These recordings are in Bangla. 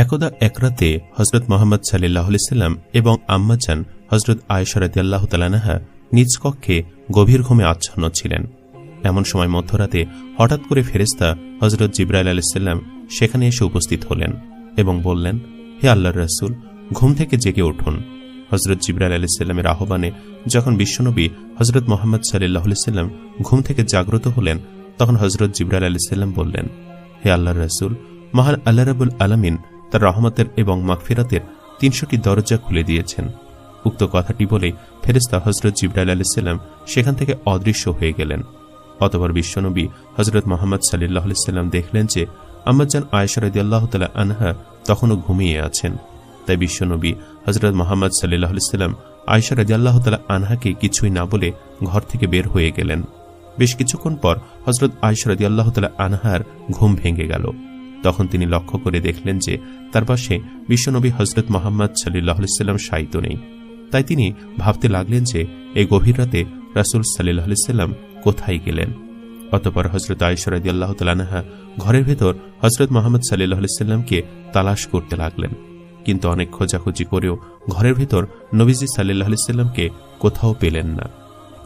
একদা এক রাতে হজরত মোহাম্মদ সাল্লাল্লাহু আলাইহি সাল্লাম এবং আম্মাজান হজরত আয়েশা রাদিয়াল্লাহু তাআলা আনহা নিজ কক্ষে গভীর ঘুমে আচ্ছন্ন ছিলেন। এমন সময় মধ্যরাতে হঠাৎ করে ফেরেশতা হজরত জিবরাইল আলাইহিস সালাম সেখানে এসে উপস্থিত হলেন এবং বললেন, হে আল্লাহর রাসূল, ঘুম থেকে জেগে উঠুন। হজরত জিবরাইল আলাইহিস সালামের আহ্বানে যখন বিশ্বনবী হজরত মোহাম্মদ সাল্লাল্লাহু আলাইহি সাল্লাম ঘুম থেকে জাগ্রত হলেন, তখন হজরত জিবরাইল আলাইহিস সালাম বললেন, হে আল্লাহর রাসূল, মহান আল্লাহ রাব্বুল আলামিন তার রহমতের এবং মাগফিরাতের ৩০০টি দরজা খুলে দিয়েছেন। উক্ত কথাটি বলে ফেরেশতা হজরত জিবরাইল আলাইহিস সালাম সেখান থেকে অদৃশ্য হয়ে গেলেন। অতঃপর বিশ্বনবী হজরত মোহাম্মদ সাল্লাল্লাহু আলাইহি সাল্লাম দেখলেন যে আম্মাজান আয়েশা রাদিয়াল্লাহু তাআলা আনহা তখনও ঘুমিয়ে আছেন। তাই বিশ্বনবী হজরত মোহাম্মদ সাল্লাল্লাহু আলাইহি সাল্লাম আয়েশা রাদিয়াল্লাহু তাআলা আনহাকে কিছুই না বলে ঘর থেকে বের হয়ে গেলেন। বেশ কিছুক্ষণ পর হজরত আয়েশা রাদিয়াল্লাহু তাআলা আনহার ঘুম ভেঙে গেল। তখন তিনি লক্ষ্য করে দেখলেন যে তার পাশে বিশ্বনবী হজরত মোহাম্মদ সাল্লাল্লাহু আলাইহি সাল্লাম শায়িত নেই। তাই তিনি ভাবতে লাগলেন যে এই গভীর রাতে রাসূল সাল্লাল্লাহু আলাইহি সাল্লাম কোথায় গেলেন। অতঃপর হজরত আয়েশা রাদিয়াল্লাহু তাআলা আনহা ঘরের ভেতর হজরত মোহাম্মদ সাল্লাল্লাহু আলাইহি সাল্লামকে তালাশ করতে লাগলেন, কিন্তু অনেক খোঁজাখুঁজি করেও ঘরের ভেতর নবীজি সাল্লাল্লাহু আলাইহি সাল্লামকে কোথাও পেলেন না।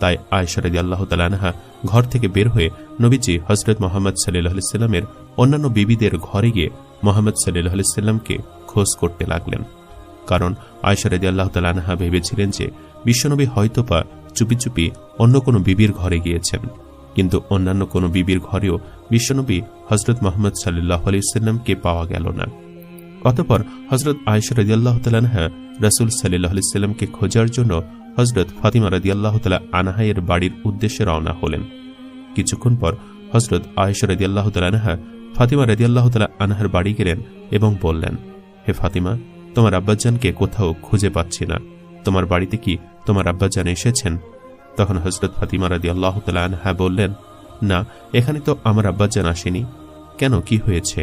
তাই আয়েশা রাদিয়াল্লাহু তাআলা আনহা ঘর থেকে বের হয়ে নবীজি হজরত মোহাম্মদ সাল্লাল্লাহু আলাইহি সাল্লামের অন্যান্য বিবিদের ঘরে গিয়ে মোহাম্মদ সাল্লাল্লাহু আলাইহি সাল্লামকে খোঁজ করতে লাগলেন। কারণ আয়েশা রাদিয়াল্লাহু তাআলা আনহা ভেবেছিলেন যে বিশ্বনবী হয়তোবা চুপি চুপি অন্য কোনো বিবির ঘরে গিয়েছেন, কিন্তু অন্যান্য কোনো বিবির ঘরেও বিশ্বনবী হজরত মোহাম্মদ সাল্লাল্লাহু আলাইহি সাল্লামকে পাওয়া গেল না। অতঃপর হজরত আয়েশা রাদিয়াল্লাহু তাআলা আনহা রাসূল সাল্লাল্লাহু আলাইহি সাল্লামকে খোঁজার জন্য হজরত ফাতিমা রাদিয়াল্লাহু তাআলা আনহা এর বাড়ির উদ্দেশ্যে রওনা হলেন। কিছুক্ষণ পর হজরত আয়েশা রাদিয়াল্লাহু তাআলা আনহা ফাতিমা রাদিয়াল্লাহু তাআলা আনহার বাড়ি গেলেন এবং বললেন, হে ফাতিমা, তোমার আব্বাজানকে কোথাও খুঁজে পাচ্ছি না, তোমার বাড়িতে কি তোমার আব্বাজান এসেছেন? তখন হজরত ফাতিমা রাদিয়াল্লাহু তাআলা আনহা বললেন, না, এখানে তো আমার আব্বাজান আসেনি। কেন, কি হয়েছে?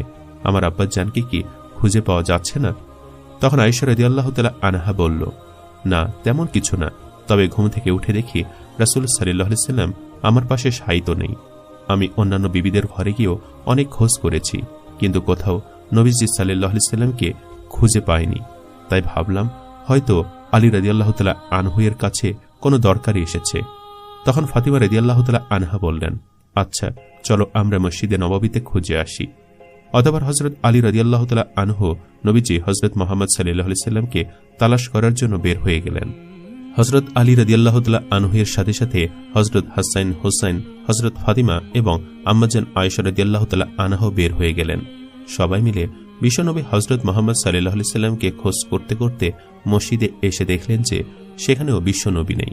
আমার আব্বাজানকে কি খুঁজে পাওয়া যাচ্ছে না? তখন আয়েশা রাদিয়াল্লাহু তাআলা আনহা বলল, না, তেমন কিছু না, তবে ঘুম থেকে উঠে দেখি রাসূল সাল্লাল্লাহু আলাইহি সাল্লাম আমার পাশে শায়িত নেই। আমি অন্যান্য বিবিদের ঘরে গিয়েও অনেক খোঁজ করেছি, কিন্তু কোথাও নবীজি সাল্লাল্লাহু আলাইহি সাল্লামকে খুঁজে পাইনি। তাই ভাবলাম হয়তো আলী রাদিয়াল্লাহু তাআলা আনহু এর কাছে কোনো দরকারই এসেছে। তখন ফাতিমা রাদিয়াল্লাহু তাআলা আনহা বললেন, আচ্ছা, চলো আমরা মসজিদে নববীতে খুঁজে আসি। অতঃপর হজরত আলী রাদিয়াল্লাহু তাআলা আনহু নবীজি হজরত মুহাম্মদ সাল্লাল্লাহু আলাইহি সাল্লামকে তালাশ করার জন্য বের হয়ে গেলেন। হজরত আলী রাদিয়াল্লাহু তাআলা আনহু এর সাথে সাথে হজরত হাসান, হুসাইন, হজরত ফাতিমা এবং আম্মাজান আয়েশা রাদিয়াল্লাহু তাআলা আনহা বের হয়ে গেলেন। সবাই মিলে বিশ্বনবী হজরত মুহাম্মদ সাল্লাল্লাহু আলাইহি সাল্লামকে খোঁজ করতে করতে মসজিদে এসে দেখলেন যে সেখানেও বিশ্বনবী নেই।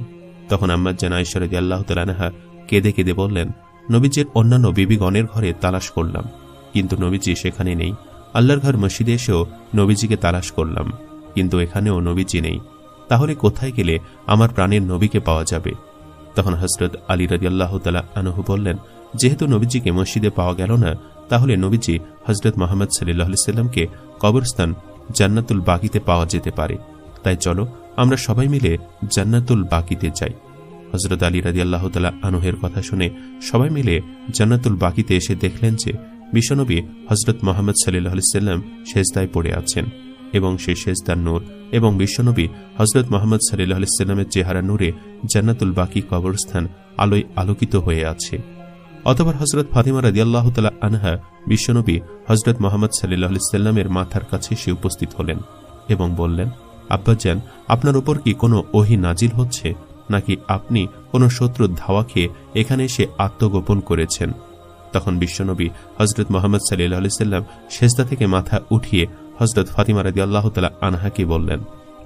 তখন আম্মাজান আয়েশা রাদিয়াল্লাহু তাআলা আনহা কেঁদে কেঁদে বললেন, নবীজির অন্যান্য বিবিগণের ঘরে তালাশ করলাম, কিন্তু নবীজি সেখানে নেই। আল্লাহর ঘর মসজিদে এসেও নবীজিকে তালাশ করলাম, কিন্তু এখানেও নবীজি নেই। তাহলে কোথায় গেলে আমার প্রাণের নবীকে পাওয়া যাবে? তখন হযরত আলী রাদিয়াল্লাহু তাআলা আনহু বললেন, যেহেতু নবীজিকে মসজিদে পাওয়া গেল না, তাহলে নবীজি হযরত মুহাম্মদ সাল্লাল্লাহু আলাইহি সাল্লামকে কবরস্থান জান্নাতুল বাকিতে পাওয়া যেতে পারে। তাই চলো আমরা সবাই মিলে জান্নাতুল বাকিতে যাই। হযরত আলী রাদিয়াল্লাহু তাআলা আনহুর কথা শুনে সবাই মিলে জান্নাতুল বাকিতে এসে দেখলেন যে বিশ্বনবী হযরত মুহাম্মদ সাল্লাল্লাহু আলাইহি সাল্লাম সেজদায় পড়ে আছেন এবং সেই সেজদার নূর এবং বিশ্বনবী হযরত মুহাম্মদ সাল্লাল্লাহু আলাইহি সাল্লামের চেহারা নূরে জান্নাতুল বাকি কবরস্থান আলোয় আলোকিত হয়ে আছে। অতঃপর হযরত ফাতিমা রাদিয়াল্লাহু তাআলা আনহা বিশ্বনবী হযরত মুহাম্মদ সাল্লাল্লাহু আলাইহি সাল্লামের মাথার কাছে এসে উপস্থিত হলেন এবং বললেন, আব্বাজান, আপনার উপর কি কোনো ওহী নাজিল হচ্ছে, নাকি আপনি কোনো শত্রুর ধাওয়া খেয়ে এখানে এসে আত্মগোপন করেছেন? তখন বিশ্বনবী হযরত মুহাম্মদ সাল্লাল্লাহু আলাইহি সাল্লাম সেজদা থেকে মাথা উঠিয়ে হযরত ফাতিমা রাদিয়াল্লাহু তাআলা আনহাকে বললেন,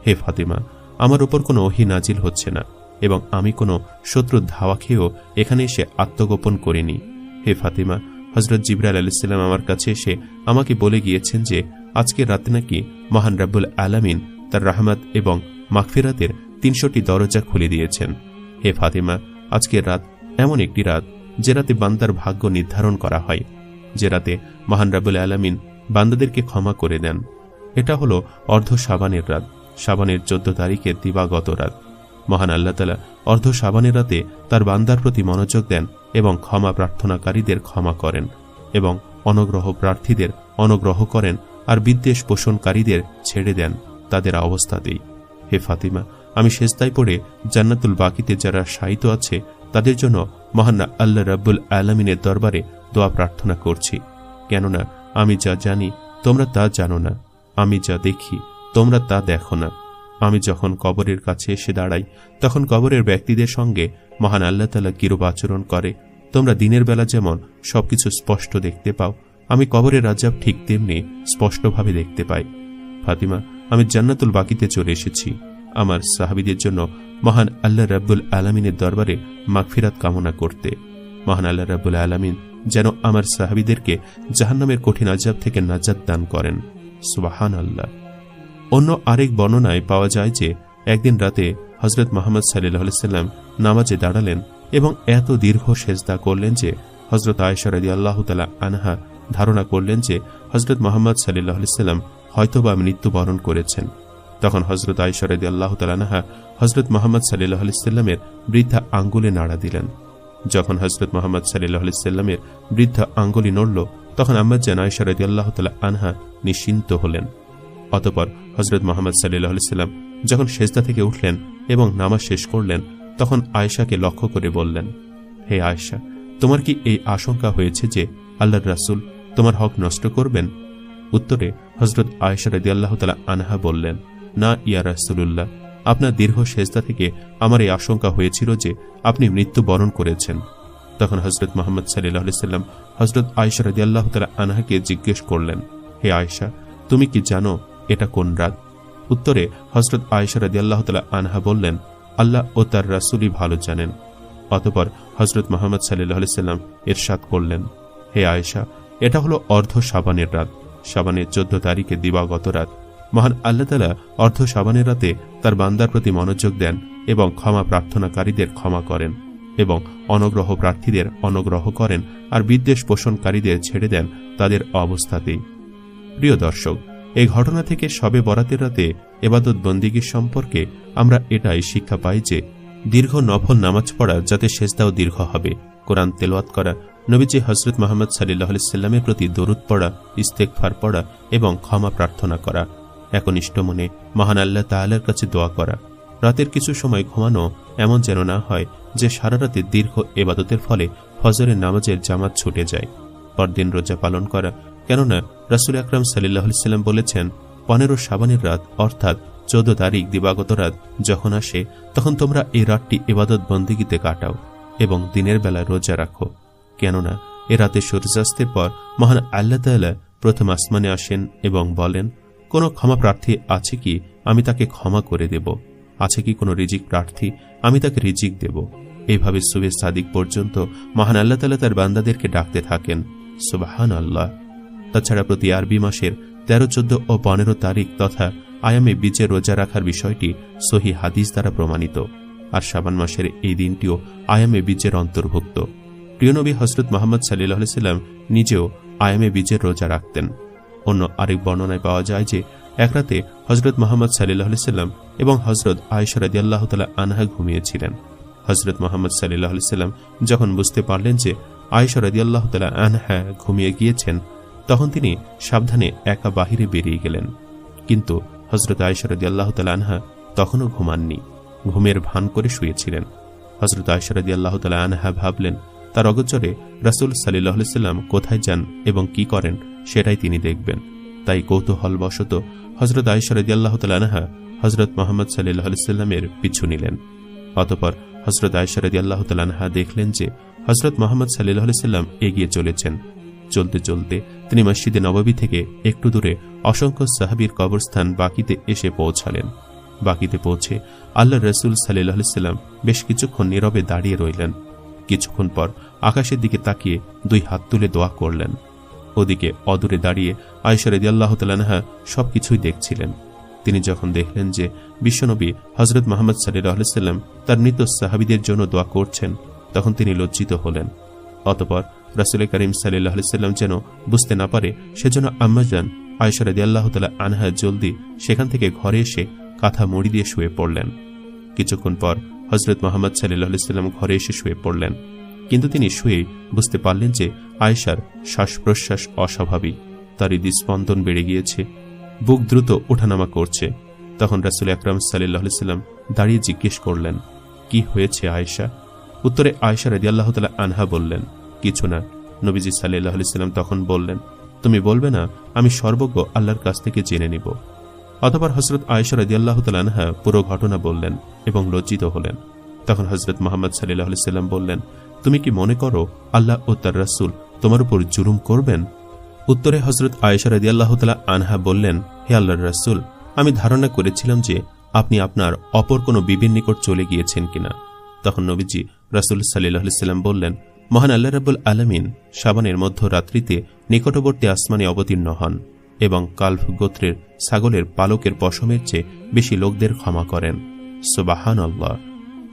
হে ফাতিমা, আমার উপর কোনো ওহী নাজিল হচ্ছে না এবং আমি কোনো শত্রুর ধাওয়া খেয়েও এখানে এসে আত্মগোপন করিনি। হে ফাতিমা, হযরত জিবরাইল আলাইহিস সালাম আমার কাছে এসে আমাকে বলে গিয়েছেন যে আজকে রাতে নাকি মহান রব্বুল আলামিন তার রহমত এবং মাগফিরাতের ৩০০টি দরজা খুলে দিয়েছেন। হে ফাতিমা, আজকের রাত এমন একটি রাত যে রাতে বান্দার ভাগ্য নির্ধারণ করা হয়, যে রাতে মহান রব্বুল আলামিন বান্দাদেরকে ক্ষমা করে দেন। এটা হলো অর্ধ শাবানের রাত, শাবানের 14 তারিখের দিবাগত রাত। মহান আল্লাহ তাআলা অর্ধ শাবানের রাতে তার বান্দার প্রতি মনোযোগ দেন এবং ক্ষমা প্রার্থনাকারীদের ক্ষমা করেন এবং অনুগ্রহ প্রার্থীদের অনুগ্রহ করেন আর বিদ্বেষ পোষণকারীদের ছেড়ে দেন তাদের অবস্থাতেই। হে ফাতিমা, আমি সেজদায় পড়ে জান্নাতুল বাকিতে যারা শায়িত আছে তাদের জন্য মহান আল্লাহ রাব্বুল আলামিনের দরবারে দোয়া প্রার্থনা করছি। কেননা আমি যা জানি তোমরা তা জানো না, আমি যা দেখি তোমরা তা দেখো না। আমি যখন কবরের কাছে এসে দাঁড়াই তখন কবরের ব্যক্তিদের সঙ্গে মহান আল্লাহ তাআলা কিরূপ আচরণ করে তোমরা দিনের বেলা যেমন সবকিছু স্পষ্ট দেখতে পাও, আমি কবরের আযাব ঠিক তেমনি স্পষ্টভাবে দেখতে পাই। ফাতিমা, আমি জান্নাতুল বাকিতে চলে এসেছি আমার সাহাবীদের জন্য মহান আল্লাহ রাব্বুল আলামিনের দরবারে মাগফিরাত কামনা করতে। মহান আল্লাহ রাব্বুল আলামিন যেন আমার সাহাবীদেরকে জাহান্নামের কঠিন আযাব থেকে নাজাত দান করেন। সুবহানাল্লাহ। অন্য আরেক বর্ণনায় পাওয়া যায় যে একদিন রাতে হযরত মুহাম্মদ সাল্লাল্লাহু আলাইহি সাল্লাম নামাজে দাঁড়ালেন এবং এত দীর্ঘ সেজদা করলেন যে হযরত আয়েশা রাদিয়াল্লাহু তাআলা আনহা ধারণা করলেন যে হযরত মুহাম্মদ সাল্লাল্লাহু আলাইহি সাল্লাম হয়তোবা মৃত্যুবরণ করেছেন। তখন হযরত আয়েশা রাদিয়াল্লাহু তাআলা আনহা হযরত মুহাম্মদ সাল্লাল্লাহু আলাইহি সাল্লামের বৃদ্ধা আঙ্গুলে নাড়া দিলেন। যখন হযরত মুহাম্মদ সাল্লাল্লাহু আলাইহি সাল্লামের বৃদ্ধা আঙ্গুলি নড়ল তখন আম্মাজান আয়েশা রাদিয়াল্লাহু তাআলা আনহা নিশ্চিন্ত হলেন। অতঃপর হযরত মুহাম্মদ সাল্লাল্লাহু আলাইহি সাল্লাম যখন সেজদা থেকে উঠলেন এবং নামাজ শেষ করলেন তখন আয়েশাকে লক্ষ্য করে বললেন, হে আয়েশা, তোমার কি এই আশঙ্কা হয়েছে যে আল্লাহর রাসূল তোমার হক নষ্ট করবেন? উত্তরে হযরত আয়েশা রাদিয়াল্লাহু তাআলা আনহা বললেন, না ইয়া রাসূলুল্লাহ, আপনার দীর্ঘ সেজদা থেকে আমার এই আশঙ্কা হয়েছিল যে আপনি মৃত্যুবরণ করেছেন। তখন হযরত মুহাম্মদ সাল্লাল্লাহু আলাইহি সাল্লাম হযরত আয়েশা রাদিয়াল্লাহু তাআলা আনহাকে জিজ্ঞেস করলেন, হে আয়েশা, তুমি কি জানো এটা কোন রাত? উত্তরে হযরত আয়েশা রাদিয়াল্লাহু তাআলা আনহা বললেন, আল্লাহ ও তার রাসূলই ভালো জানেন। অতঃপর হযরত মুহাম্মদ সাল্লাল্লাহু আলাইহি সাল্লাম ইরশাদ করলেন, হে আয়েশা, এটা হলো অর্ধ শাবানের রাত, শাবানের 14 তারিখে দিবাগত রাত। মহান আল্লাহ তাআলা অর্ধ শাবানের রাতে তার বান্দার প্রতি মনোযোগ দেন এবং ক্ষমা প্রার্থনাকারীদের ক্ষমা করেন এবং অনুগ্রহ প্রার্থীদের অনুগ্রহ করেন আর বিদ্বেষ পোষণকারীদের ছেড়ে দেন তাদের অবস্থাতেই। প্রিয় দর্শক, এই ঘটনা থেকে শবে বরাতের রাতে ইবাদত বন্দিগি সম্পর্কে আমরা এটাই শিক্ষা পাই যে দীর্ঘ নফল নামাজ পড়া যাতে সেজদাও দীর্ঘ হবে, কোরআন তেলাওয়াত করা, নবীজি হযরত মুহাম্মদ সাল্লাল্লাহু আলাইহি সাল্লামের প্রতি দরুদ পড়া, ইস্তেগফার পড়া এবং ক্ষমা প্রার্থনা করা, একনিষ্ঠ মনে মহান আল্লাহ তাআলার কাছে দোয়া করা, রাতের কিছু সময় ঘুমানো এমন যেন না হয় যে সারা রাতে দীর্ঘ ইবাদতের ফলে ফজরের নামাজের জামাত ছুটে যায়, পরদিন রোজা পালন করা, কেননা রাসূল আকরাম সাল্লাল্লাহু আলাইহি সাল্লাম বলেছেন 15 শাবানের রাত অর্থাৎ 14 তারিখ দিবাগত রাত যখন আসে তখন তোমরা এই রাতটি ইবাদত বন্দেগীতে কাটাও এবং দিনের বেলা রোজা রাখো, কেননা এ রাতে সূর্যাস্তের পর মহান আল্লাহ তাআলা প্রথম আসমানে আসেন এবং বলেন, কোন ক্ষমা প্রার্থী আছে কি, আমি তাকে ক্ষমা করে দেব, আছে কি কোনো রিজিক প্রার্থী, আমি তাকে রিজিক দেব। এইভাবে সুবে সাদিক পর্যন্ত মহান আল্লাহ তাআলা তার বান্দাদেরকে ডাকতে থাকেন। সুবহানাল্লাহ। তাছাড়া প্রতি আরবি মাসের 13, 14 ও 15 তারিখ তথা আয়ামে বীজে রোজা রাখার বিষয়টি সহিহ হাদিস দ্বারা প্রমাণিত, আর শাবান মাসের এই দিনটিও আয়ামে বীজের অন্তর্ভুক্ত। প্রিয় নবী হযরত মুহাম্মদ সাল্লাল্লাহু আলাইহি সাল্লাম নিজেও আয়ামে বীজের রোজা রাখতেন। অন্য আরেক বর্ণনায় পাওয়া যায় যে এক রাতে হযরত মুহাম্মদ সাল্লাল্লাহু আলাইহি সাল্লাম এবং হযরত আয়েশা রাদিয়াল্লাহু তাআলা আনহা ঘুমিয়েছিলেন। হযরত মুহাম্মদ সাল্লাল্লাহু আলাইহি সাল্লাম যখন বুঝতে পারলেন যে আয়েশা রাদিয়াল্লাহু তাআলা আনহা ঘুমিয়ে গিয়েছেন তখন তিনি সাবধানে একা বাহিরে বেরিয়ে গেলেন, কিন্তু হযরত আয়েশা রাদিয়াল্লাহু তাআলা আনহা তখনও ঘুমাননি, ঘুমের ভান করে শুয়েছিলেন। হযরত আয়েশা রাদিয়াল্লাহু তাআলা আনহা ভাবলেন তার অগোচরে রাসূল সাল্লাল্লাহু আলাইহি সাল্লাম কোথায় যান এবং কি করেন সেটাই তিনি দেখবেন। তাই কৌতূহলবশত হযরত আয়েশা রাদিয়াল্লাহু তাআলা আনহা হযরত মুহাম্মদ সাল্লাল্লাহু আলাইহি সাল্লামের পিছু নিলেন। অতঃপর হযরত আয়েশা রাদিয়াল্লাহু তাআলা আনহা দেখলেন যে হযরত মুহাম্মদ সাল্লাল্লাহু আলাইহি সাল্লাম এগিয়ে চলেছেন। চলতে চলতে তিনি মসজিদে নববী থেকে একটু দূরে অসংখ্য সাহাবীর কবরস্থান বাকিতে এসে পৌঁছালেন। বাকিতে পৌঁছে আল্লাহর রাসূল সাল্লাল্লাহু আলাইহি সাল্লাম বেশ কিছুক্ষণ নীরবে দাঁড়িয়ে রইলেন। কিছুক্ষণ পর আকাশের দিকে তাকিয়ে 2 হাত তুলে দোয়া করলেন। ওদিকে অদূরে দাঁড়িয়ে আয়েশা রাদিয়াল্লাহু তাআলা আনহা সবকিছুই দেখছিলেন। তিনি যখন দেখলেন যে বিশ্বনবী হযরত মুহাম্মদ সাল্লাল্লাহু আলাইহি সাল্লাম তার মৃত সাহাবীদের জন্য দোয়া করছেন তখন তিনি লজ্জিত হলেন। অতঃপর রাসূল করিম সাল্লাল্লাহু আলাইহি সাল্লাম যেন বুঝতে না পারে সেজন্য আম্মাজান আয়েশা রাদিয়াল্লাহু তাআলা আনহা জলদি সেখান থেকে ঘরে এসে কাঁথা মুড়ি দিয়ে শুয়ে পড়লেন। কিছুক্ষণ পর হযরত মুহাম্মদ সাল্লাল্লাহু আলাইহি সাল্লাম ঘরে এসে শুয়ে পড়লেন, কিন্তু তিনি শুয়ে বুঝতে পারলেন যে আয়েশার শ্বাস প্রশ্বাস অস্বাভাবিক। তার হৃদস্পন্দন বেড়ে গিয়েছে, বুক দ্রুত ওঠানামা করছে। তখন রাসূল আকরাম সাল্লাল্লাহু আলাইহি ওয়াসাল্লাম দাঁড়িয়ে জিজ্ঞেস করলেন, কি হয়েছে আয়েশা? উত্তরে আয়েশা রাদিয়াল্লাহু তাআলা আনহা বললেন, কিছু না। নবীজি সাল্লাল্লাহু আলাইহি ওয়াসাল্লাম তখন বললেন, তুমি বলবে না আমি সর্বজ্ঞ আল্লাহর কাছ থেকে জেনে নিব? অতঃপর হযরত আয়েশা রাদিয়াল্লাহু তাআলা আনহা পুরো ঘটনা বললেন এবং লজ্জিত হলেন। তখন হযরত মুহাম্মদ সাল্লাল্লাহু আলাইহি ওয়াসাল্লাম বললেন, তুমি কি মনে করো আল্লাহ ও তার রাসূল তোমার উপর জুলুম করবেন? উত্তরে হযরত আয়েশা রাদিয়াল্লাহু তাআলা আনহা বললেন, হে আল্লাহর রাসূল, আমি ধারণা করেছিলাম যে আপনি আপনার অপর কোনো বিবির নিকট চলে গিয়েছেন কিনা। তখন নবীজি রাসূল সাল্লাল্লাহু আলাইহি ওয়াসাল্লাম বললেন, মহান আল্লাহ রাব্বুল আলামিন শাবানের মধ্যরাত্রিতে নিকটবর্তী আসমানে অবতীর্ণ হন এবং কালফ গোত্রের ছাগলের পালকের পশমের চেয়ে বেশি লোকদের ক্ষমা করেন। সুবহানাল্লাহ।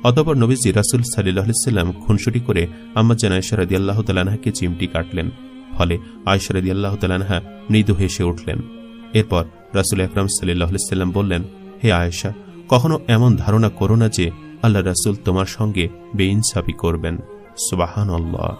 অতঃপর নবীজি রাসূল সাল্লাল্লাহু আলাইহি ওয়াসাল্লাম খুনসুটি করে আম্মাজান আয়েশা রাদিয়াল্লাহু তাআলা আনহাকে চিমটি কাটলেন। ফলে আয়েশা রাদিয়াল্লাহু তাআলা আনহা মৃদু হেসে উঠলেন। এরপর রাসূল আকরাম সাল্লাল্লাহু আলাইহি ওয়াসাল্লাম বললেন, হে আয়েশা, কখনো এমন ধারণা করো না যে আল্লাহ রাসূল তোমার সঙ্গে বেইনসাফি করবেন। সুবহানাল্লাহ।